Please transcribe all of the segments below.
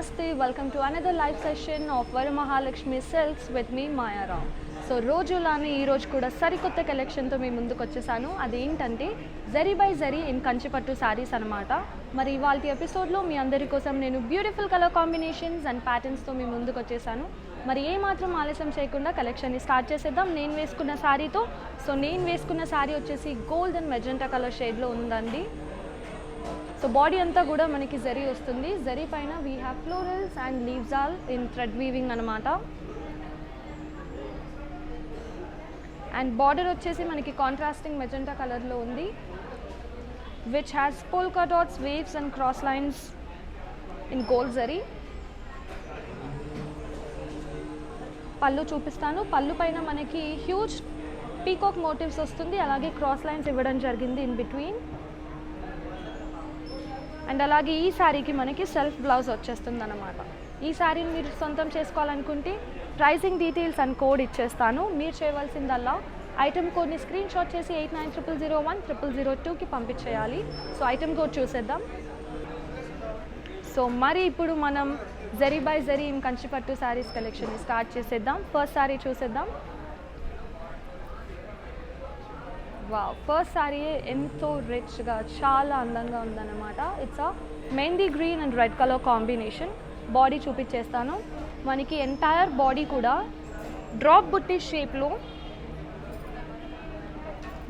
Namaste, welcome to another live session of Varamahalakshmi Silks with me Maya Rao. So రోజులానే ఈరోజు కూడా సరికొత్త కలెక్షన్తో మీ ముందుకు వచ్చేసాను. అదేంటంటే జరీ బై జరీ ఇన్ కంచిపట్టు శారీస్ అనమాట. మరి ఇవాళ ఎపిసోడ్లో మీ అందరి కోసం నేను బ్యూటిఫుల్ కలర్ కాంబినేషన్స్ అండ్ ప్యాటర్న్స్తో మీ ముందుకు వచ్చేసాను. మరి ఏమాత్రం ఆలస్యం చేయకుండా కలెక్షన్ని స్టార్ట్ చేసేద్దాం నేను వేసుకున్న శారీతో. సో నేను వేసుకున్న శారీ వచ్చేసి గోల్డ్ అండ్ మెజెంటా కలర్ షేడ్లో ఉందండి. సో బాడీ అంతా కూడా మనకి జరీ వస్తుంది. జరీ పైన we have florals and leaves all in thread weaving అనమాట. అండ్ బార్డర్ వచ్చేసి మనకి కాంట్రాస్టింగ్ మెజెంటా కలర్లో ఉంది, which has polka dots, waves and cross lines in gold zari. పళ్ళు చూపిస్తాను. పళ్ళు పైన మనకి హ్యూజ్ పీకాక్ మోటివ్స్ వస్తుంది, అలాగే క్రాస్ లైన్స్ ఇవ్వడం జరిగింది ఇన్ బిట్వీన్. అండ్ అలాగే ఈ శారీకి మనకి సెల్ఫ్ బ్లౌజ్ వచ్చేస్తుంది అనమాట. ఈ శారీని మీరు సొంతం చేసుకోవాలనుకుంటే ప్రైసింగ్ డీటెయిల్స్ అండ్ కోడ్ ఇచ్చేస్తాను. మీరు చేయవలసిందల్లా ఐటమ్ కోడ్ని స్క్రీన్ షాట్ చేసి 8900010002కి పంపించేయాలి. సో ఐటమ్ కోడ్ చూసేద్దాం. సో మరి ఇప్పుడు మనం జరీ బై జరీ ఇన్ కంచిపట్టు శారీస్ కలెక్షన్ని స్టార్ట్ చేసేద్దాం. ఫస్ట్ శారీ చూసేద్దాం. వావ్, ఫస్ట్ శారీ ఎంతో రిచ్గా చాలా అందంగా ఉందన్నమాట. It's a mehndi green and red colour combination. Body చూపించేస్తాను. మనకి ఎంటైర్ బాడీ కూడా డ్రాప్ బుట్టి షేప్లో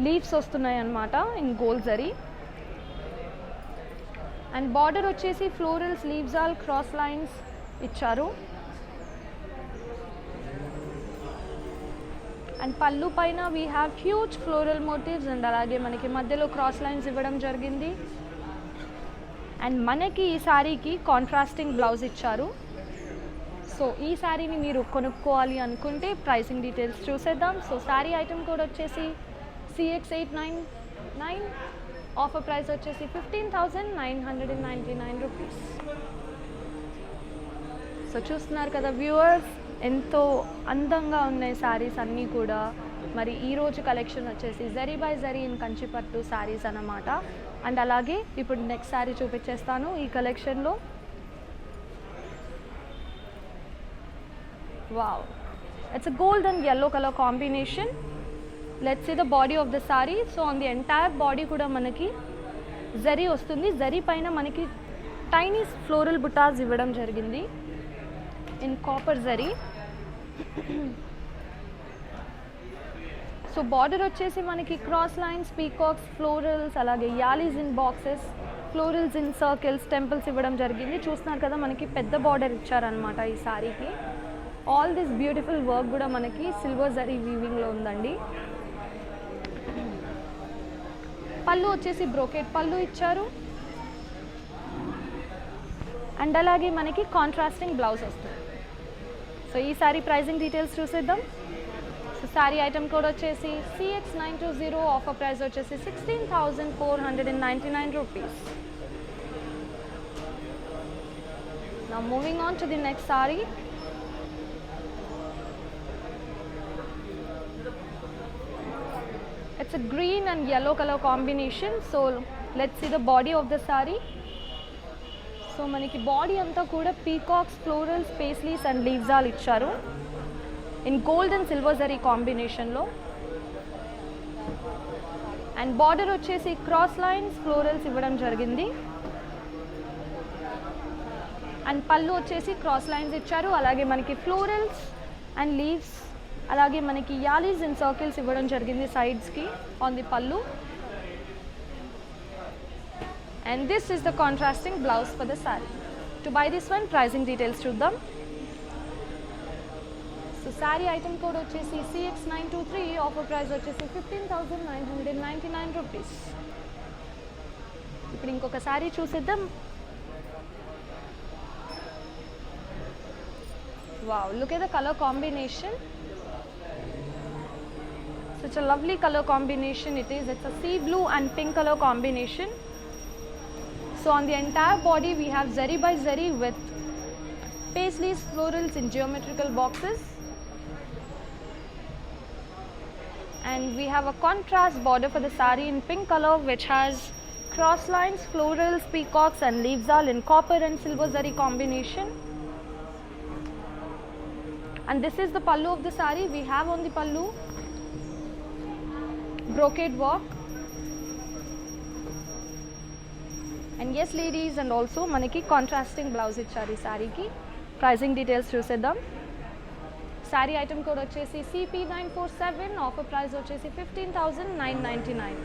లీవ్స్ వస్తున్నాయి అన్నమాట in gold zari. And border వచ్చేసి florals, leaves all cross lines ఇచ్చారు. అండ్ పళ్ళు పైన we have huge floral motifs and అలాగే మనకి మధ్యలో క్రాస్ లైన్స్ ఇవ్వడం జరిగింది. అండ్ మనకి ఈ శారీకి కాంట్రాస్టింగ్ బ్లౌజ్ ఇచ్చారు. సో ఈ శారీని మీరు కొనుక్కోవాలి అనుకుంటే ప్రైసింగ్ డీటెయిల్స్ చూసేద్దాం. సో శారీ ఐటమ్ కోడ్ వచ్చేసి CX899, ఆఫర్ ప్రైస్ వచ్చేసి 15,999 రూపీస్. సో చూస్తున్నారు కదా వ్యూవర్స్, ఎంతో అందంగా ఉన్నాయి శారీస్ అన్నీ కూడా. మరి ఈరోజు కలెక్షన్ వచ్చేసి జరీ బై జరీ ఇన్ కంచిపట్టు శారీస్ అన్నమాట. అండ్ అలాగే ఇప్పుడు నెక్స్ట్ శారీ చూపించేస్తాను ఈ కలెక్షన్లో. Wow, it's a gold and yellow colour combination. Let's see the body of the sari. So on the entire body కూడా మనకి జరీ వస్తుంది. జరీ పైన మనకి టైనీ ఫ్లోరల్ బుటాస్ ఇవ్వడం జరిగింది in copper zari. So border వచ్చేసి మనకి క్రాస్ లైన్స్, పీకాక్స్, ఫ్లోరల్స్, అలాగే allies in boxes, florals in circles, temples ఇవ్వడం జరిగింది. చూస్తున్నారు కదా మనకి పెద్ద బార్డర్ ఇచ్చారనమాట ఈ శారీకి. ఆల్ దిస్ బ్యూటిఫుల్ వర్క్ కూడా మనకి సిల్వర్ జరీ వీవింగ్లో ఉందండి. పళ్ళు వచ్చేసి బ్రోకెట్ పళ్ళు ఇచ్చారు. అండ్ అలాగే మనకి కాంట్రాస్టింగ్ బ్లౌజ్ వస్తుంది. సో ఈ శారీ ప్రైజింగ్ డీటెయిల్స్ చూసేద్దాం. సో శారీ ఐటమ్ కోడ్ వచ్చేసి CX920, ఆఫర్ ప్రైస్ వచ్చేసి 16,499 rupees. Now moving on to the next saree. It's a green and yellow color combination. So let's see the body of the saree. So మనకి body అంతా కూడా peacocks, florals, paisleys and leaves all ఇచ్చారు in gold and silver zari కాంబినేషన్లో. And border వచ్చేసి cross lines, florals ఇవ్వడం జరిగింది. And పళ్ళు వచ్చేసి క్రాస్ లైన్స్ ఇచ్చారు, అలాగే మనకి ఫ్లోరల్స్ అండ్ లీవ్స్, అలాగే మనకి యాలీస్ అండ్ సర్కిల్స్ ఇవ్వడం జరిగింది సైడ్స్కి ఆన్ ది పళ్ళు. And this is the contrasting blouse for the saree. To buy this one, pricing details చూద్దాం. సో saree item code వచ్చేసి CX923, ఆఫర్ ప్రైస్ వచ్చేసి 15,999 రూపీస్. ఇప్పుడు ఇంకొక శారీ చూసేద్దాం. Wow, look at the color combination. Such a lovely color combination it is. It's a sea blue and pink color combination. So on the entire body we have zari by zari with paisleys, florals in geometrical boxes. And we have a contrast border for the saree in pink color, which has cross lines, florals, peacocks and leaves all in copper and silver zari combination. And this is the pallu of the saree. We have on the pallu brocade work. And yes ladies, and also manaki contrasting blouse icharu ee saree ki. Pricing details chusedam. Saree item code vachesi CP947, offer price vachesi 15,999.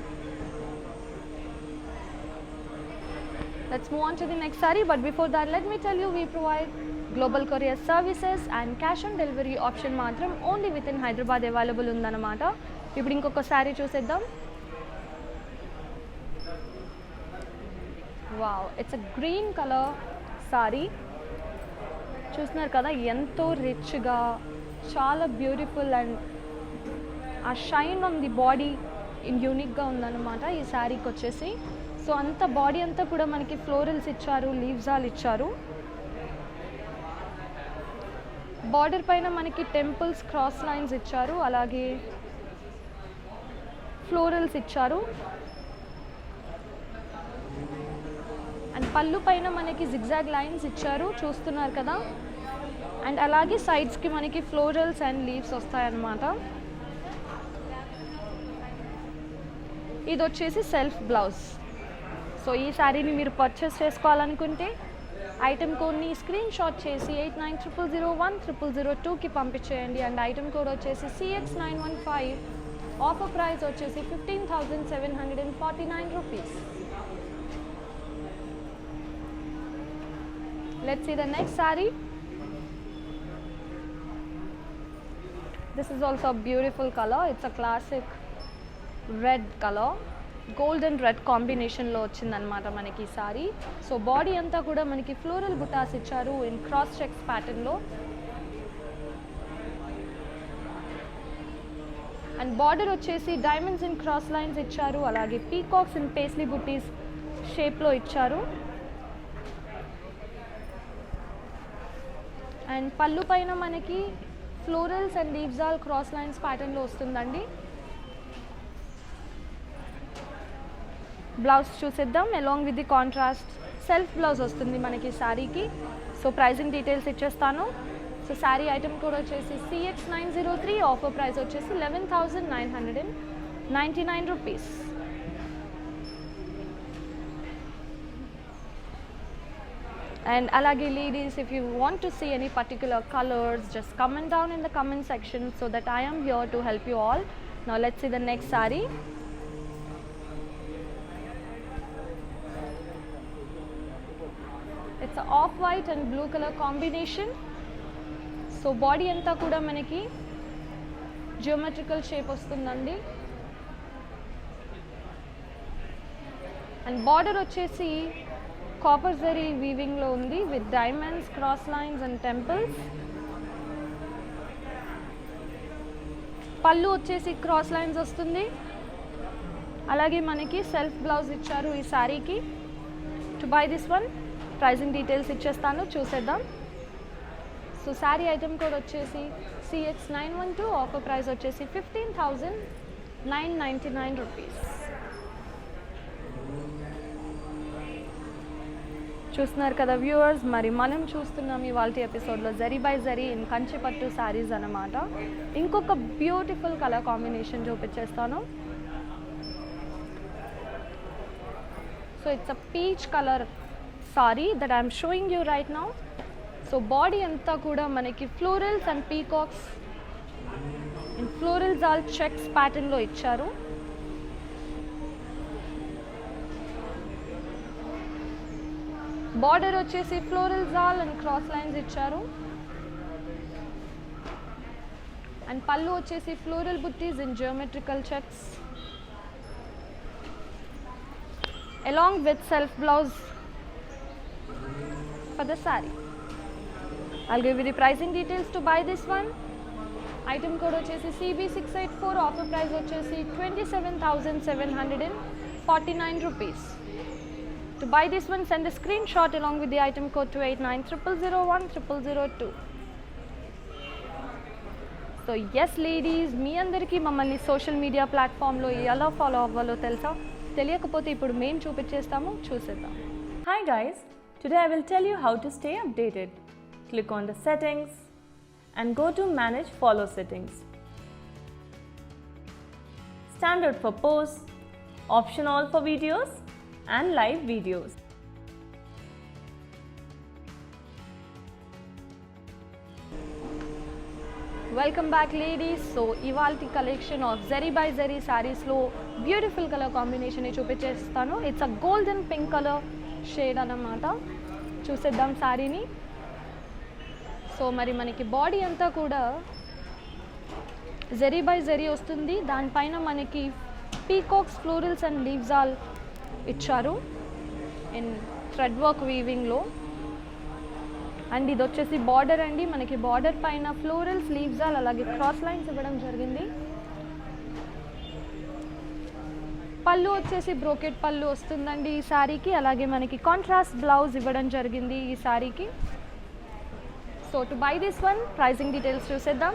Let's move on to the next saree, but before that let me tell you we provide global courier services and cash on delivery option matram only within Hyderabad available undanamata. Ippudu inkoka saree chuseddam. Wow, it's a green color saree. చూస్తున్నారు కదా ఎంతో రిచ్గా చాలా beautiful and ఆ shine on the body యూనిక్గా ఉందన్నమాట ఈ శారీకి వచ్చేసి. సో అంత బాడీ అంతా కూడా మనకి ఫ్లోరల్స్ ఇచ్చారు, లీవ్స్ ఆల్ ఇచ్చారు. బార్డర్ పైన మనకి టెంపుల్స్ క్రాస్ లైన్స్ ఇచ్చారు, అలాగే ఫ్లోరల్స్ ఇచ్చారు. అండ్ పళ్ళు పైన మనకి జిగ్జాగ్ లైన్స్ ఇచ్చారు చూస్తున్నారు కదా. అండ్ అలాగే సైడ్స్కి మనకి ఫ్లోరల్స్ అండ్ లీవ్స్ వస్తాయన్నమాట. ఇది వచ్చేసి సెల్ఫ్ బ్లౌజ్. సో ఈ శారీని మీరు పర్చేస్ చేసుకోవాలనుకుంటే ఐటమ్ కోడ్ని స్క్రీన్ షాట్ చేసి 8900010002కి పంపించేయండి. అండ్ ఐటమ్ కోడ్ వచ్చేసి CX915. ఆఫర్ ప్రైస్ వచ్చేసి 15,749 rupees. Let's see the next saree. This is also a beautiful color. It's a classic red color. Gold and red combination lo వచ్చిందన్నమాట మనకి saree. So body అంతా కూడా మనకి floral బుటాస్ ఇచ్చారు in cross checks pattern లో. And border వచ్చేసి diamonds in cross lines ఇచ్చారు, అలాగే పీకాక్స్ ఇన్ పేస్లీ బుటీస్ షేప్లో ఇచ్చారు. అండ్ పళ్ళు పైన మనకి florals and leaves all cross lines ప్యాటర్న్లో వస్తుందండి. బ్లౌజ్ చూసేద్దాం. Along with the contrast self blouse వస్తుంది మనకి శారీకి. సో ప్రైజింగ్ డీటెయిల్స్ ఇచ్చేస్తాను. సో శారీ ఐటమ్ కోడ్ వచ్చేసి CX903. ఆఫర్ ప్రైస్ వచ్చేసి 11,999 rupees. And alage ladies, if you want to see any particular colors, just comment down in the comment section so that I am here to help you all. Now let's see the next saree. It's a off white and blue color combination. So body anta kuda manaki geometrical shape vastundandi. And border vachesi copper zari వీవింగ్లో ఉంది with diamonds, cross lines and temples. పళ్ళు వచ్చేసి cross lines వస్తుంది, అలాగే మనకి self blouse ఇచ్చారు ఈ శారీకి. To buy this one pricing details ఇచ్చేస్తాను, చూసేద్దాం. సో శారీ ఐటమ్ కోడ్ వచ్చేసి CX912. ఆఫర్ ప్రైస్ వచ్చేసి 15,999 రూపీస్. చూస్తున్నారు కదా వ్యూవర్స్, మరి మనం చూస్తున్నాం ఇవాళ ఎపిసోడ్లో జరీ బై జరీ ఇన్ కంచిపట్టు శారీస్ అన్నమాట. ఇంకొక బ్యూటిఫుల్ కలర్ కాంబినేషన్ చూపించేస్తాను. So it's a peach colour saree that I'm showing you right now. So body అంతా కూడా మనకి florals and peacocks in florals all checks ప్యాటర్న్లో ఇచ్చారు. బార్డర్ వచ్చేసి floral jaal and cross lines ఇచ్చారు. అండ్ పళ్ళు వచ్చేసి floral butties in geometrical checks along with self blouse for the saree. I'll give you the pricing details to buy this one. Item code వచ్చేసి CB684. Offer price వచ్చేసి 27,749 rupees. To buy this one, send a screenshot along with the item code to 8900010002. So yes ladies, మీ అందరికీ మమ్మల్ని social media ప్లాట్ఫామ్లో ఎలా follow అవ్వాలో తెలుసా? తెలియకపోతే ఇప్పుడు మేము చూపించేస్తాము, చూసేద్దాం. Hi guys, today I will tell you how to stay updated. Click on the settings, and go to Manage Follow settings. Standard for posts, option all for videos and live videos. Welcome back ladies. So ఇవాల్టి collection of zari by zari శారీస్లో beautiful colour combination చూపించేస్తాను. It's a golden pink colour shade అన్నమాట. చూసేద్దాం శారీని. So మరి మనకి body అంతా కూడా జరీ బై జరీ వస్తుంది. దానిపైన మనకి peacocks, florals and leaves all ఇచ్చారు ఇన్ థ్రెడ్ వర్క్ వీవింగ్లో. అండ్ ఇది వచ్చేసి బార్డర్ అండి. మనకి బార్డర్ పైన ఫ్లోరల్స్, లీవ్స్ ఆల్ అలాగే క్రాస్ లైన్స్ ఇవ్వడం జరిగింది. పళ్ళు వచ్చేసి బ్రోకెట్ పళ్ళు వస్తుందండి ఈ శారీకి. అలాగే మనకి కాంట్రాస్ట్ బ్లౌజ్ ఇవ్వడం జరిగింది ఈ శారీకి. So to buy this one pricing details చూసేద్దాం.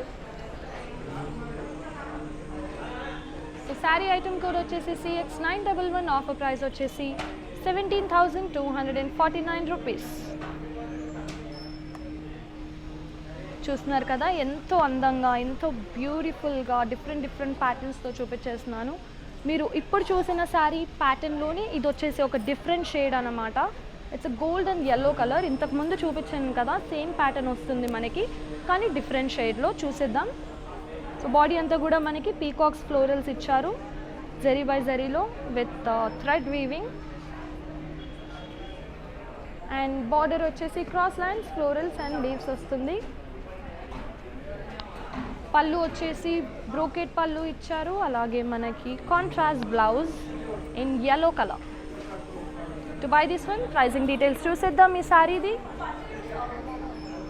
సో శారీ ఐటమ్ కోడ్ వచ్చేసి CX911. ఆఫర్ ప్రైస్ వచ్చేసి 17,249 రూపీస్. చూస్తున్నారు కదా, ఎంతో అందంగా, ఎంతో బ్యూటిఫుల్గా డిఫరెంట్ ప్యాటర్న్స్తో చూపించేస్తున్నాను. మీరు ఇప్పుడు చూసిన శారీ ప్యాటర్న్లోని ఇది వచ్చేసి ఒక డిఫరెంట్ షేడ్ అన్నమాట. It's gold and yellow colour. ఇంతకుముందు చూపించాను కదా, సేమ్ ప్యాటర్న్ వస్తుంది మనకి, కానీ డిఫరెంట్ షేడ్లో. చూసేద్దాం. సో బాడీ అంతా కూడా మనకి పీకాక్స్, ఫ్లోరల్స్ ఇచ్చారు జరీ బై జరీలో with thread weaving. And border వచ్చేసి cross lines, florals and leaves వస్తుంది. పళ్ళు వచ్చేసి బ్రోకెట్ పళ్ళు ఇచ్చారు. అలాగే మనకి contrast blouse in yellow colour. To buy this one pricing details చూసేద్దాం ఈ శారీది.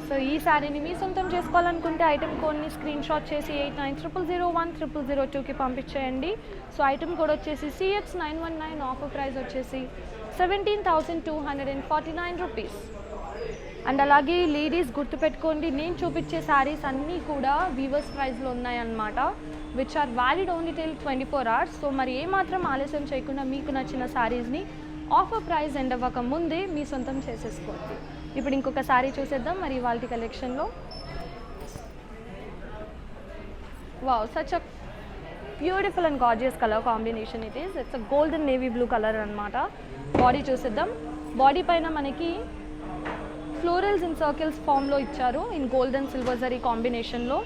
సో ఈ శారీని మీ సొంతం చేసుకోవాలనుకుంటే ఐటమ్ కోడ్ని స్క్రీన్ షాట్ చేసి 8900010002కి పంపించేయండి. సో ఐటమ్ కోడ్ వచ్చేసి CX919. ఆఫర్ ప్రైస్ వచ్చేసి 17,249 రూపీస్. అండ్ అలాగే లేడీస్ గుర్తుపెట్టుకోండి, నేను చూపించే శారీస్ అన్నీ కూడా వీవర్స్ ప్రైస్లో ఉన్నాయన్నమాట, which are valid only till 24 hours. So మరి ఏమాత్రం ఆలస్యం చేయకుండా మీకు నచ్చిన శారీస్ని ఆఫర్ ప్రైస్ ఎండ్ అవ్వక ముందే మీ సొంతం చేసేసుకోండి. ఇప్పుడు ఇంకొక శారీ చూసేద్దాం మరి వాళ్ళ కలెక్షన్లో. Wow, such a beautiful and gorgeous colour combination it is. It's a golden navy blue colour అనమాట. బాడీ చూసేద్దాం. బాడీ పైన మనకి ఫ్లోరల్స్ ఇన్ సర్కిల్స్ ఫామ్లో ఇచ్చారు ఇన్ గోల్డెన్ సిల్వర్ జరీ కాంబినేషన్లో.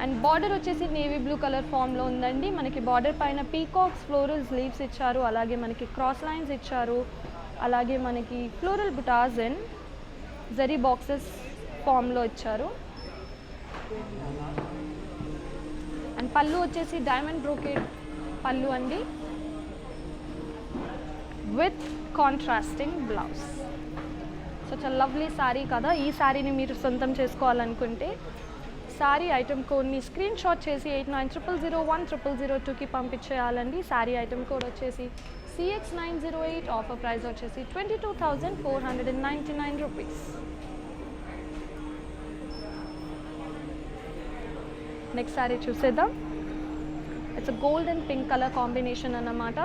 అండ్ బార్డర్ వచ్చేసి నేవీ బ్లూ కలర్ ఫామ్లో ఉందండి. మనకి బార్డర్ పైన పీకాక్స్, ఫ్లోరల్స్, లీవ్స్ ఇచ్చారు. అలాగే మనకి క్రాస్ లైన్స్ ఇచ్చారు. అలాగే మనకి floral butas in zari boxes ఫామ్లో ఇచ్చారు. అండ్ పళ్ళు వచ్చేసి డైమండ్ బ్రోకెట్ పళ్ళు అండి with contrasting blouse. Such a lovely sari కదా. ఈ శారీని మీరు సొంతం చేసుకోవాలనుకుంటే శారీ ఐటమ్ కోడ్ని స్క్రీన్ షాట్ చేసి 8900010002కి పంపించేయాలండి. శారీ ఐటమ్ కోడ్ వచ్చేసి CX908. ఆఫర్ ప్రైస్ వచ్చేసి 22,499 రూపీస్. నెక్స్ట్ శారీ చూసేద్దాం. It's a gold and pink colour combination అన్నమాట.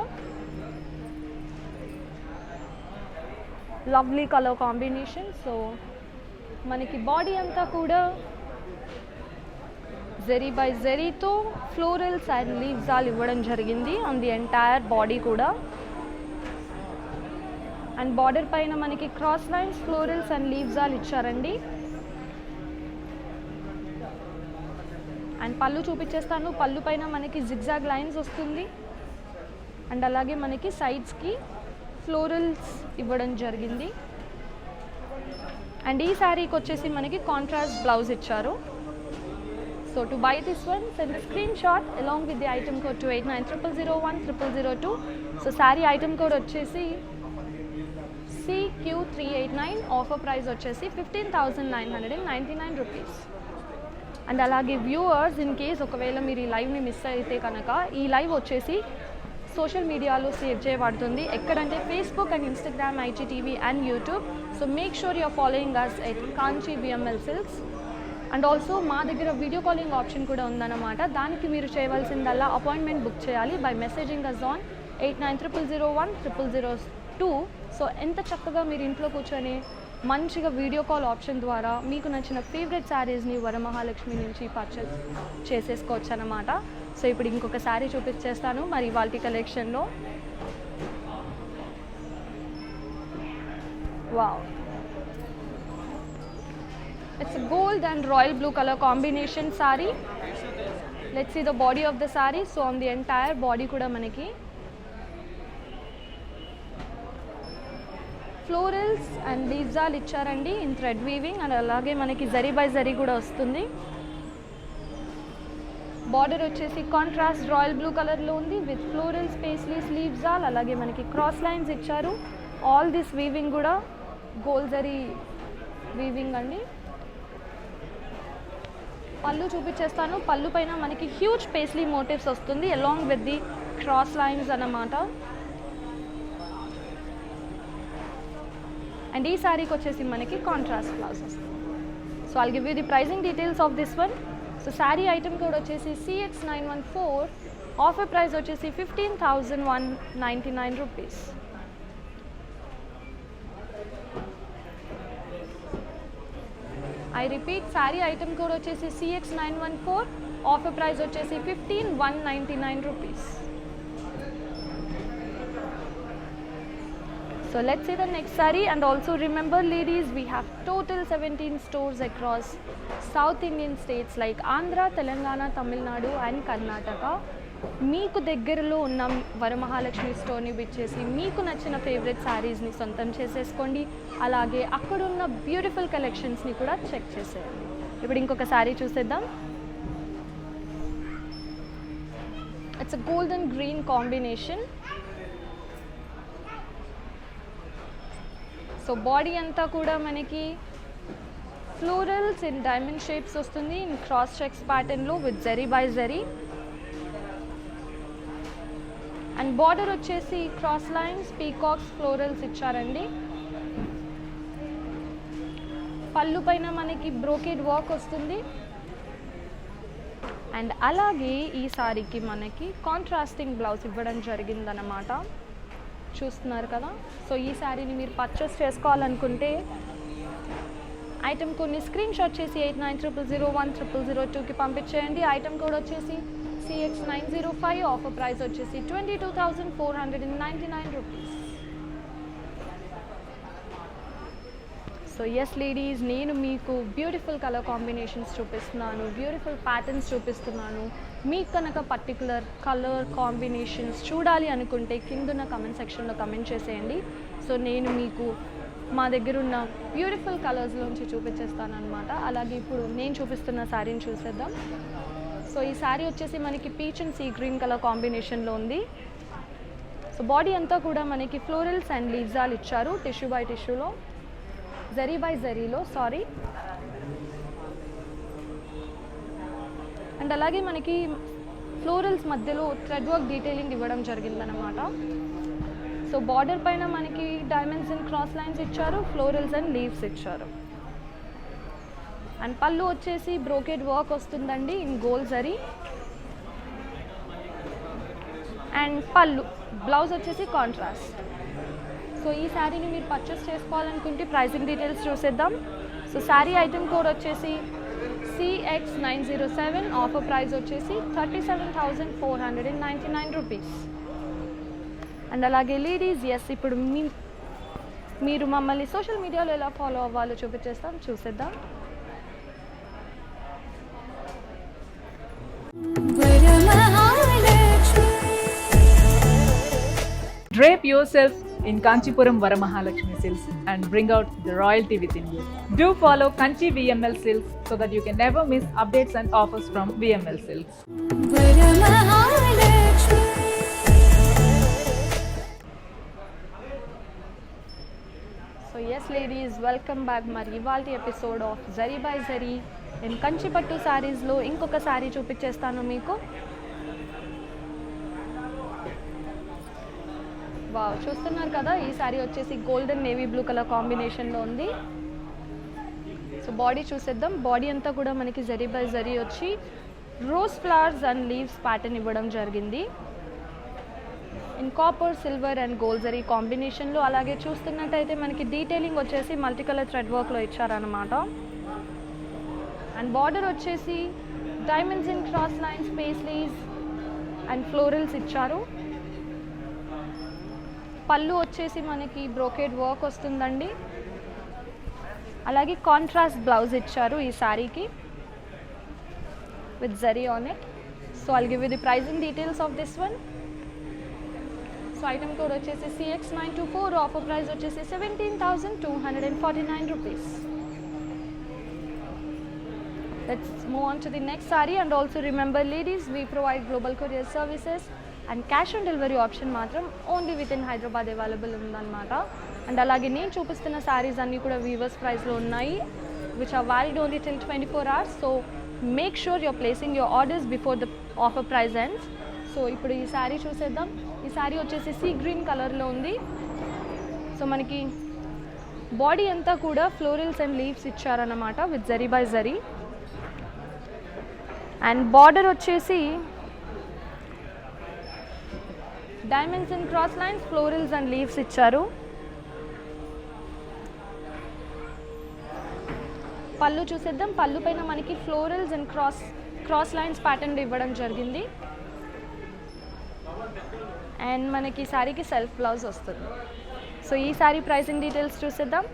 Lovely colour combination. సో మనకి బాడీ అంతా కూడా జరీ బై జరీతో ఫ్లోరల్స్ అండ్ లీవ్స్ ఆల్ ఇవ్వడం జరిగింది ఆన్ ది ఎంటైర్ బాడీ కూడా. అండ్ బార్డర్ పైన మనకి cross lines, florals and leaves all ఇచ్చారండి. అండ్ పళ్ళు చూపించేస్తాను. పళ్ళు పైన మనకి జిగ్జాగ్ లైన్స్ వస్తుంది. అండ్ అలాగే మనకి సైడ్స్కి ఫ్లోరల్స్ ఇవ్వడం జరిగింది. అండ్ ఈ శారీకి వచ్చేసి మనకి కాంట్రాస్ట్ బ్లౌజ్ ఇచ్చారు. So to buy this one send screen shot along with the item code to 8900010002. So sari item code వచ్చేసి CQ389. ఆఫర్ ప్రైస్ వచ్చేసి 15,999 రూపీస్. అండ్ అలాగే వ్యూవర్స్, ఇన్ కేస్ ఒకవేళ మీరు ఈ లైవ్ని మిస్ అయితే కనుక ఈ లైవ్ వచ్చేసి సోషల్ మీడియాలో సేవ్ చేయబడుతుంది. ఎక్కడంటే Facebook and Instagram, IGTV and YouTube. So make sure you're following us at Kanchi BML silks. And also మా దగ్గర వీడియో కాలింగ్ ఆప్షన్ కూడా ఉందన్నమాట. దానికి మీరు చేయవలసిందల్లా అపాయింట్మెంట్ బుక్ చేయాలి by messaging us on 8900010002. So ఎంత చక్కగా మీరు ఇంట్లో కూర్చొని మంచిగా వీడియో కాల్ ఆప్షన్ ద్వారా మీకు నచ్చిన ఫేవరెట్ శారీస్ని వరమహాలక్ష్మి నుంచి పర్చేస్ చేసేసుకోవచ్చు అన్నమాట. సో ఇప్పుడు ఇంకొక శారీ చూపించేస్తాను మరి వాల్టీ కలెక్షన్లో. Wow, it's gold and royal blue color combination saree. Let's see the body of the saree. So on the entire body kuda manaki florals and leaves all iccharandi in thread weaving and alage manaki zari by zari kuda vastundi. Border వచ్చేసి contrast royal blue colour లో ఉంది with florals paisleys leaves all అలాగే మనకి cross lines ఇచ్చారు. All this weaving కూడా gold zari weaving అండి. పళ్ళు చూపించేస్తాను. పళ్ళు పైన మనకి హ్యూజ్ పేస్లీ మోటివ్స్ వస్తుంది along with the cross lines అన్నమాట. అండ్ ఈ శారీకి వచ్చేసి మనకి కాంట్రాస్ట్ బ్లౌజ్ వస్తుంది. So I'll give you the pricing details of this one. So sari item code వచ్చేసి CX914, ఆఫర్ ప్రైస్ వచ్చేసి 15,199 rupees. I repeat, sari item code వచ్చేసి CX914, ఆఫర్ ప్రైస్ వచ్చేసి 15,199 rupees. So let's see the next saree. And also remember ladies, we have total 17 stores across South Indian states like Andhra, Telangana, Tamil Nadu and Karnataka. మీకు దగ్గరలో ఉన్న వరమహాలక్ష్మి స్టోర్ని విచ్చేసి మీకు నచ్చిన favourite శారీస్ని సొంతం చేసేసుకోండి. అలాగే అక్కడున్న బ్యూటిఫుల్ కలెక్షన్స్ని కూడా చెక్ చేసేయండి. ఇప్పుడు ఇంకొక శారీ చూసేద్దాం. It's a golden green combination. So body అంతా కూడా మనకి ఫ్లోరల్స్ ఇన్ డైమండ్ షేప్స్ వస్తుంది ఇన్ క్రాస్ చెక్స్ ప్యాటర్న్లో with zari by zari. And border వచ్చేసి క్రాస్ లైన్స్ పీకాక్స్ ఫ్లోరల్స్ ఇచ్చారండి. పళ్ళు పైన మనకి బ్రోకెడ్ వర్క్ వస్తుంది. అండ్ అలాగే ఈ సారీకి మనకి కాంట్రాస్టింగ్ బ్లౌజ్ ఇవ్వడం జరిగిందన్నమాట. చూస్తున్నారు కదా. సో ఈ శారీని మీరు పర్చేస్ చేసుకోవాలనుకుంటే ఐటమ్ కొన్ని స్క్రీన్ షాట్ చేసి 8900010002కి పంపించేయండి. ఐటమ్ కోడ్ వచ్చేసి CX905, ఆఫర్ ప్రైస్ వచ్చేసి 22,499 రూపీస్. సో ఎస్ లేడీస్, నేను మీకు బ్యూటిఫుల్ కలర్ కాంబినేషన్స్ చూపిస్తున్నాను, బ్యూటిఫుల్ ప్యాటర్న్స్ చూపిస్తున్నాను. మీకు కనుక పర్టికులర్ కలర్ కాంబినేషన్స్ చూడాలి అనుకుంటే కిందున్న కమెంట్ సెక్షన్లో కమెంట్ చేసేయండి. సో నేను మీకు మా దగ్గర ఉన్న బ్యూటిఫుల్ కలర్స్లోంచి చూపించేస్తాను అనమాట. అలాగే ఇప్పుడు నేను చూపిస్తున్న శారీని చూసేద్దాం. సో ఈ శారీ వచ్చేసి మనకి peach and sea green colour కాంబినేషన్లో ఉంది. సో బాడీ అంతా కూడా మనకి ఫ్లోరల్స్ అండ్ లీవ్స్ ఆల్ ఇచ్చారు టిష్యూ బై టిష్యూలో, జరీ బై జరీలో సారీ. అండ్ అలాగే మనకి ఫ్లోరల్స్ మధ్యలో థ్రెడ్ వర్క్ డీటెయిలింగ్ ఇవ్వడం జరిగిందనమాట. సో బార్డర్ పైన మనకి డైమండ్స్ అండ్ క్రాస్ లైన్స్ ఇచ్చారు, ఫ్లోరల్స్ అండ్ లీవ్స్ ఇచ్చారు. అండ్ పళ్ళు వచ్చేసి బ్రోకెడ్ వర్క్ వస్తుందండి ఇన్ గోల్డ్ జరీ. అండ్ పళ్ళు బ్లౌజ్ వచ్చేసి కాంట్రాస్ట్. సో ఈ శారీని మీరు పర్చేస్ చేసుకోవాలనుకుంటే ప్రైసింగ్ డీటెయిల్స్ చూసేద్దాం. సో శారీ ఐటమ్ కోడ్ వచ్చేసి CX907, ఆఫర్ ప్రైస్ వచ్చేసి 37,499 రూపీస్. అండ్ అలాగే లేడీస్, ఎస్ ఇప్పుడు మీరు మమ్మల్ని సోషల్ మీడియాలో ఎలా ఫాలో అవ్వాలో చూపించేస్తాం, చూసేద్దాం. Drape yourself in Kanchipuram Varamahalakshmi Silks and bring out the royalty within you. Do follow Kanchi VML Silks so that you can never miss updates and offers from VML Silks. So yes ladies, welcome back. మరి ఇవాల్టి episode of zari by zari నేను కంచిపట్టు శారీస్లో ఇంకొక శారీ చూపించేస్తాను మీకు. Wow, చూస్తున్నారు కదా, ఈ శారీ వచ్చేసి గోల్డెన్ నేవీ బ్లూ కలర్ కాంబినేషన్లో ఉంది. సో బాడీ చూసేద్దాం. బాడీ అంతా కూడా మనకి జరీ బై జరీ వచ్చి rose flowers and leaves pattern ఇవ్వడం జరిగింది. In copper, silver and gold zari కాంబినేషన్లో. అలాగే చూస్తున్నట్టయితే మనకి డీటెయిలింగ్ వచ్చేసి మల్టీ కలర్ థ్రెడ్ వర్క్లో ఇచ్చారనమాట. అండ్ బార్డర్ వచ్చేసి diamonds in cross lines, paisleys and florals ఇచ్చారు. పళ్ళు వచ్చేసి మనకి బ్రోకేడ్ వర్క్ వస్తుందండి. అలాగే కాంట్రాస్ట్ బ్లౌజ్ ఇచ్చారు ఈ శారీకి with zari on it. So I'll give you the pricing details of this one. So item code వచ్చేసి CX924, ఆఫర్ ప్రైస్ వచ్చేసి 17,249 rupees. Let's move on to the next saree. And also remember ladies, we provide global courier services and cash on delivery option మాత్రం only within Hyderabad available ఉందన్నమాట. And అలాగే నేను చూపిస్తున్న శారీస్ అన్నీ కూడా weavers ప్రైస్లో ఉన్నాయి, which are valid only till 24 hours. So make sure you're placing your orders before the offer price ends. So ఇప్పుడు ఈ శారీ చూసేద్దాం. ఈ శారీ వచ్చేసి సీ గ్రీన్ కలర్లో ఉంది. సో మనకి బాడీ అంతా కూడా ఫ్లోరల్స్ అండ్ లీవ్స్ ఇచ్చారన్నమాట with zari by zari. And border వచ్చేసి diamonds and cross lines, florals and leaves ఇచ్చారు. పళ్ళు చూసేద్దాం. పళ్ళు పైన మనకి florals and cross lines pattern ఇవ్వడం జరిగింది. అండ్ మనకి ఈ శారీకి సెల్ఫ్ బ్లౌజ్ వస్తుంది. సో ఈ శారీ ప్రైసింగ్ డీటెయిల్స్ చూసేద్దాం.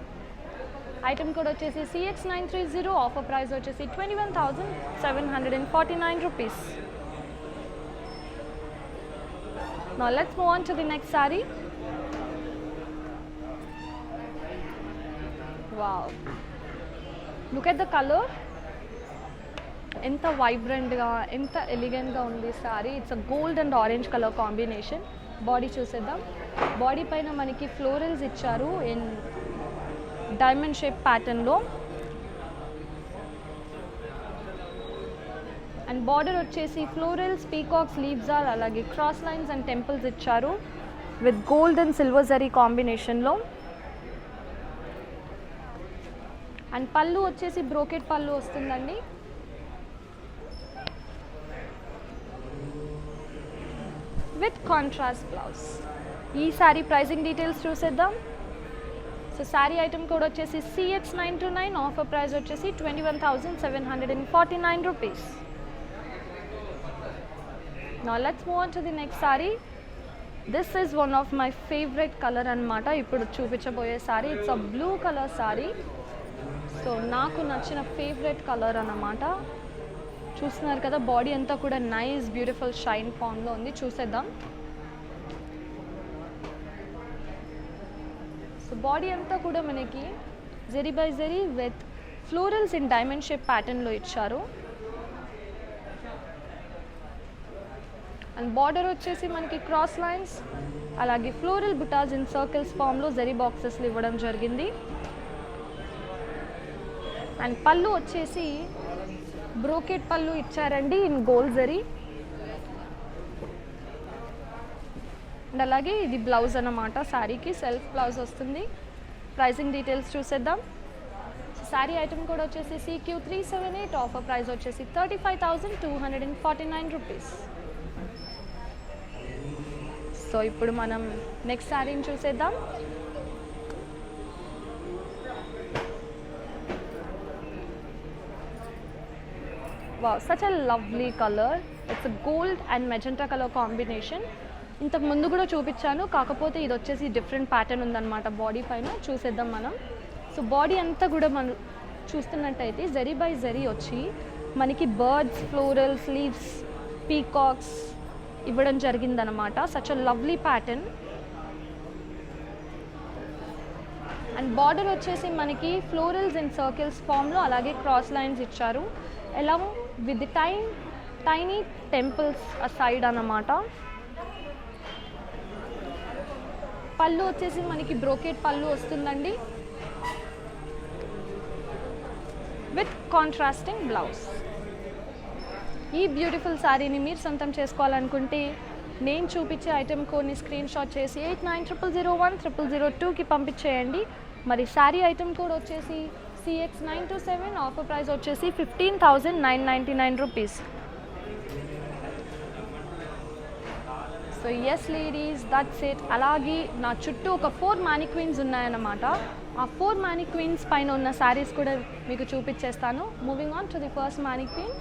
ఐటమ్ కోడ్ వచ్చేసి CX930, ఆఫర్ ప్రైస్ వచ్చేసి 21,749 rupees. Now let's move on to the next saree. Wow, look at the color. ఎంత వైబ్రెంట్గా, ఎంత ఎలిగెంట్గా ఉంది sorry. It's a gold and orange colour combination. Body చూసేద్దాం. Body పైన మనకి florals ఇచ్చారు ఇన్ డైమండ్ షేప్ ప్యాటర్న్లో. And border వచ్చేసి ఫ్లోరల్స్, పీకాక్స్, లీవ్స్ ఆర్ అలాగే క్రాస్ లైన్స్ అండ్ టెంపుల్స్ ఇచ్చారు with gold and silver zari కాంబినేషన్లో. అండ్ పళ్ళు వచ్చేసి బ్రోకెట్ పళ్ళు వస్తుందండి. With contrast blouse. ఈ శారీ ప్రైసింగ్ డీటెయిల్స్ చూసేద్దాం. సో శారీ ఐటమ్ కోడ్ వచ్చేసి CX929, ఆఫర్ ప్రైస్ వచ్చేసి 21,749 rupees. Now let's move on to the next saree. This is one of my favorite color అన్నమాట. ఇప్పుడు చూపించబోయే saree it's a blue colour saree. So నాకు నచ్చిన favourite colour అన్నమాట. చూస్తున్నారు కదా, బాడీ అంతా కూడా నైస్ బ్యూటిఫుల్ షైన్ ఫామ్లో ఉంది. చూసేద్దాం. సో బాడీ అంతా కూడా మనకి zari by zari with florals in diamond shape ప్యాటర్న్లో ఇచ్చారు. అండ్ బార్డర్ వచ్చేసి మనకి క్రాస్ లైన్స్ అలాగే ఫ్లోరల్ బుటాస్ ఇన్ సర్కిల్స్ ఫామ్లో జరీ బాక్సెస్లు ఇవ్వడం జరిగింది. అండ్ పళ్ళు వచ్చేసి బ్రోకెట్ పళ్ళు ఇచ్చారండి ఇన్ గోల్డ్ జరీ. అండ్ అలాగే ఇది బ్లౌజ్ అన్నమాట. శారీకి సెల్ఫ్ బ్లౌజ్ వస్తుంది. ప్రైసింగ్ డీటెయిల్స్ చూసేద్దాం. శారీ ఐటమ్ కూడా వచ్చేసి CQ378, ఆఫర్ ప్రైస్ వచ్చేసి 35,249 రూపీస్. సో ఇప్పుడు మనం నెక్స్ట్ శారీని చూసేద్దాం. Wow, such a lovely colour. It's a gold and magenta colour combination. ఇంతకు ముందు కూడా చూపించాను, కాకపోతే ఇది వచ్చేసి డిఫరెంట్ ప్యాటర్న్ ఉందన్నమాట బాడీ పైన. చూసేద్దాం మనం. సో బాడీ అంతా కూడా మనం చూస్తున్నట్టయితే జరీ బై జరీ వచ్చి మనకి బర్డ్స్, ఫ్లోరల్స్, లీవ్స్, పీకాక్స్ ఇవ్వడం జరిగిందనమాట. Such a lovely pattern. And border వచ్చేసి మనకి ఫ్లోరల్స్ అండ్ సర్కిల్స్ ఫామ్లో అలాగే క్రాస్ లైన్స్ ఇచ్చారు, ఎలా with the tiny temples side అన్నమాట. పళ్ళు వచ్చేసి మనకి బ్రోకెట్ పళ్ళు వస్తుందండి విత్ కాంట్రాస్టింగ్ బ్లౌజ్. ఈ బ్యూటిఫుల్ శారీని మీరు సొంతం చేసుకోవాలనుకుంటే నేను చూపించే ఐటెం కోడ్ని స్క్రీన్ షాట్ చేసి 8900010002కి పంపించేయండి. మరి శారీ ఐటెం కోడ్ వచ్చేసి CX927, ఆఫర్ ప్రైస్ వచ్చేసి 15,999 rupees. So yes ladies, that's it. అలాగే నా చుట్టూ ఒక 4 మానిక్వీన్స్ ఉన్నాయన్నమాట. ఆ 4 మానిక్వీన్స్ పైన ఉన్న శారీస్ కూడా మీకు చూపించేస్తాను. Moving on to the first mannequin.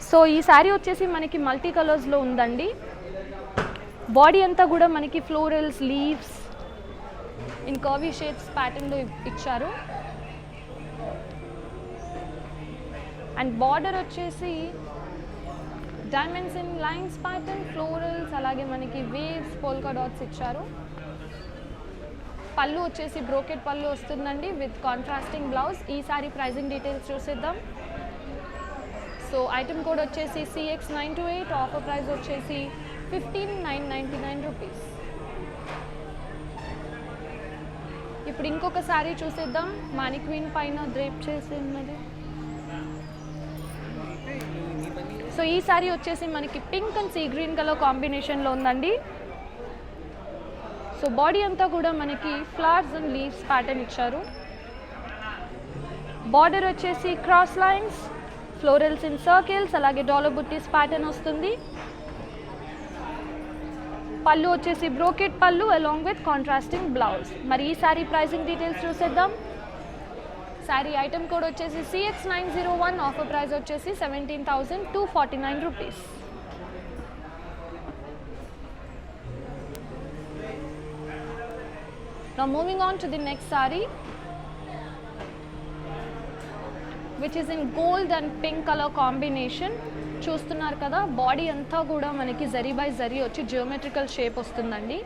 So ఈ శారీ వచ్చేసి మనకి మల్టీ కలర్స్లో ఉందండి. బాడీ అంతా కూడా మనకి florals, leaves in curvy shapes ప్యాటర్న్లో ఇచ్చారు. అండ్ బార్డర్ వచ్చేసి diamonds in lines pattern, florals, అలాగే మనకి వేవ్స్, పోల్కా డాట్స్ ఇచ్చారు. పళ్ళు వచ్చేసి బ్రోకెట్ పళ్ళు వస్తుందండి విత్ కాంట్రాస్టింగ్ బ్లౌజ్. ఈ సారీ ప్రైజింగ్ డీటెయిల్స్ చూసేద్దాం. సో ఐటమ్ కోడ్ వచ్చేసి CX928, ఆఫర్ ప్రైస్ వచ్చేసి 15,999 రూపీస్. ఇప్పుడు ఇంకొక శారీ చూసేద్దాం. మానిక్వీన్ పైన డ్రేప్ చేసి ఉన్నది. సో ఈ శారీ వచ్చేసి మనకి pink and sea green colour కాంబినేషన్లో ఉందండి. సో బాడీ అంతా కూడా మనకి ఫ్లవర్స్ అండ్ లీవ్స్ ప్యాటర్న్ ఇచ్చారు. బార్డర్ వచ్చేసి cross lines, florals in circles, అలాగే డాలర్ బుట్టీస్ ప్యాటర్న్ వస్తుంది. పళ్ళు వచ్చేసి బ్రోకెట్ పళ్ళు అలాంగ్ విత్ కాంట్రాస్టింగ్ బ్లౌజ్. మరి ఈ శారీ ప్రైసింగ్ డీటెయిల్స్ చూసేద్దాం. శారీ ఐటమ్ కోడ్ వచ్చేసి CX901, ఆఫర్ ప్రైస్ వచ్చేసి 17,249 rupees. Now moving on to the next saree, which is in gold and pink color combination. చూస్తున్నారు కదా, బాడీ అంతా కూడా మనకి జరీ బై జరీ వచ్చి జియోమెట్రికల్ షేప్ వస్తుందండి.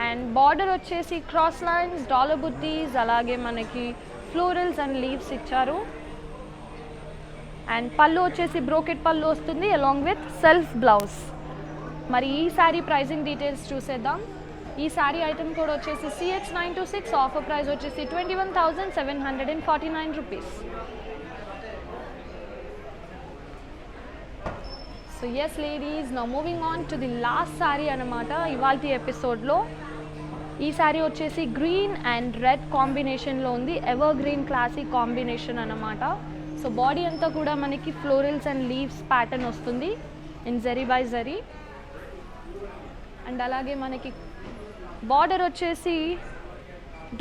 అండ్ బార్డర్ వచ్చేసి క్రాస్ లైన్స్, డాలర్ బుట్టీస్, అలాగే మనకి ఫ్లోరల్స్ అండ్ లీవ్స్ ఇచ్చారు. అండ్ పళ్ళు వచ్చేసి బ్రోకెట్ పళ్ళు వస్తుంది అలాంగ్ విత్ సెల్ఫ్ బ్లౌజ్. మరి ఈ శారీ ప్రైజింగ్ డీటెయిల్స్ చూసేద్దాం. ఈ శారీ ఐటమ్ కోడ్ వచ్చేసి CX926, ఆఫర్ ప్రైస్ వచ్చేసి 21,749 rupees. So yes ladies, now moving on to the last sari అన్నమాట ఇవాల్టి ఎపిసోడ్లో. ఈ శారీ వచ్చేసి గ్రీన్ అండ్ రెడ్ కాంబినేషన్లో ఉంది. ఎవర్ గ్రీన్ క్లాసిక్ కాంబినేషన్ అన్నమాట. సో బాడీ అంతా కూడా మనకి ఫ్లోరల్స్ అండ్ లీవ్స్ ప్యాటర్న్ వస్తుంది in zari by zari. And అలాగే మనకి బార్డర్ వచ్చేసి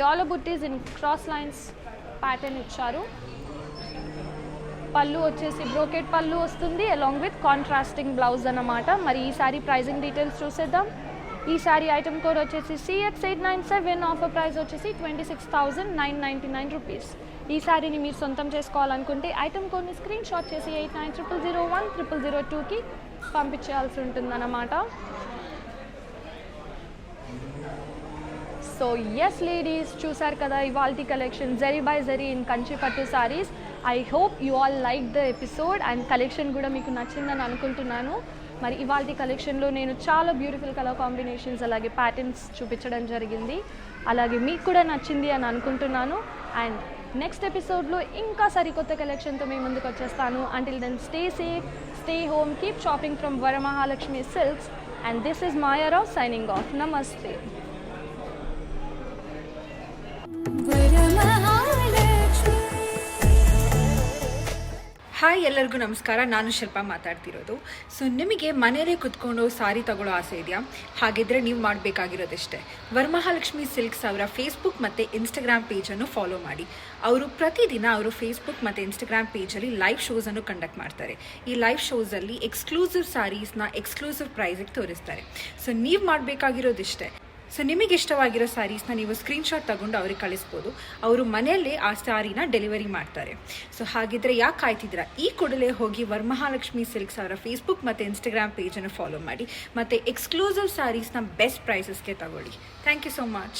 dollar buttis in cross lines pattern ఇచ్చారు. పళ్ళు వచ్చేసి బ్రోకెట్ పళ్ళు వస్తుంది అలాంగ్ విత్ కాంట్రాస్టింగ్ బ్లౌజ్ అన్నమాట. మరి ఈ శారీ ప్రైజింగ్ డీటెయిల్స్ చూసేద్దాం. ఈ శారీ ఐటమ్ కోడ్ వచ్చేసి CX897, ఆఫర్ ప్రైస్ వచ్చేసి 26,999 రూపీస్. ఈ శారీని మీరు సొంతం చేసుకోవాలనుకుంటే ఐటమ్ కోడ్ని స్క్రీన్ షాట్ చేసి 8900010002కి పంపించాల్సి ఉంటుందన్నమాట. సో ఎస్ లేడీస్, చూసారు కదా ఇవాల్టి collection zari by zari in Kanchipattu saris. I hope you all like the episode and collection కూడా మీకు నచ్చిందని అనుకుంటున్నాను. మరి ఇవాల్టి కలెక్షన్లో నేను చాలా బ్యూటిఫుల్ కలర్ కాంబినేషన్స్ అలాగే ప్యాటర్న్స్ చూపించడం జరిగింది. అలాగే మీకు కూడా నచ్చింది అని అనుకుంటున్నాను. అండ్ నెక్స్ట్ ఎపిసోడ్లో ఇంకా సరికొత్త కలెక్షన్తో మీ ముందుకు వచ్చేస్తాను. Until then stay safe, stay home, keep shopping from Varamahalakshmi silks. And this is Maya Rao signing off. Namaste. Hi, ಎಲ್ಲರಿಗೂ ನಮಸ್ಕಾರ. ನಾನು ಶಿಲ್ಪಾ ಮಾತಾಡ್ತಿರೋದು. ಸೊ ನಿಮಗೆ ಮನೆಯಲ್ಲೇ ಕುತ್ಕೊಂಡು ಸಾರಿ ತಗೊಳ್ಳೋ ಆಸೆ ಇದೆಯಾ? ಹಾಗಿದ್ರೆ ನೀವು ಮಾಡಬೇಕಾಗಿರೋದಿಷ್ಟೇ, ವರಮಹಾಲಕ್ಷ್ಮಿ ಸಿಲ್ಕ್ಸ್ ಅವರ ಫೇಸ್ಬುಕ್ ಮತ್ತು ಇನ್ಸ್ಟಾಗ್ರಾಮ್ ಪೇಜನ್ನು ಫಾಲೋ ಮಾಡಿ. ಅವರು ಪ್ರತಿದಿನ ಅವರು ಫೇಸ್ಬುಕ್ ಮತ್ತು ಇನ್ಸ್ಟಾಗ್ರಾಮ್ ಪೇಜಲ್ಲಿ ಲೈವ್ ಶೋಸನ್ನು ಕಂಡಕ್ಟ್ ಮಾಡ್ತಾರೆ. ಈ ಲೈವ್ ಶೋಸಲ್ಲಿ ಎಕ್ಸ್ಕ್ಲೂಸಿವ್ ಸಾರೀಸ್ನ ಎಕ್ಸ್ಕ್ಲೂಸಿವ್ ಪ್ರೈಸಿಗೆ ತೋರಿಸ್ತಾರೆ. ಸೊ ನೀವು ಮಾಡಬೇಕಾಗಿರೋದಿಷ್ಟೇ. ಸೊ ನಿಮಗೆ ಇಷ್ಟವಾಗಿರೋ ಸ್ಯಾರೀಸ್ನ ನೀವು ಸ್ಕ್ರೀನ್ಶಾಟ್ ತಗೊಂಡು ಅವ್ರಿಗೆ ಕಳಿಸ್ಬೋದು. ಅವರು ಮನೆಯಲ್ಲೇ ಆ ಸ್ಯಾರಿನ ಡೆಲಿವರಿ ಮಾಡ್ತಾರೆ. ಸೊ ಹಾಗಿದ್ರೆ ಯಾಕೆ ಕಾಯ್ತಿದ್ದೀರಾ? ಈ ಕೂಡಲೇ ಹೋಗಿ ವರಮಹಾಲಕ್ಷ್ಮಿ ಸಿಲ್ಕ್ಸ್ ಅವರ ಫೇಸ್ಬುಕ್ ಮತ್ತು ಇನ್ಸ್ಟಾಗ್ರಾಮ್ ಪೇಜನ್ನು ಫಾಲೋ ಮಾಡಿ ಮತ್ತು ಎಕ್ಸ್ಕ್ಲೂಸಿವ್ ಸ್ಯಾರೀಸ್ನ ಬೆಸ್ಟ್ ಪ್ರೈಸಸ್ಗೆ ತಗೊಳ್ಳಿ. Thank you so much.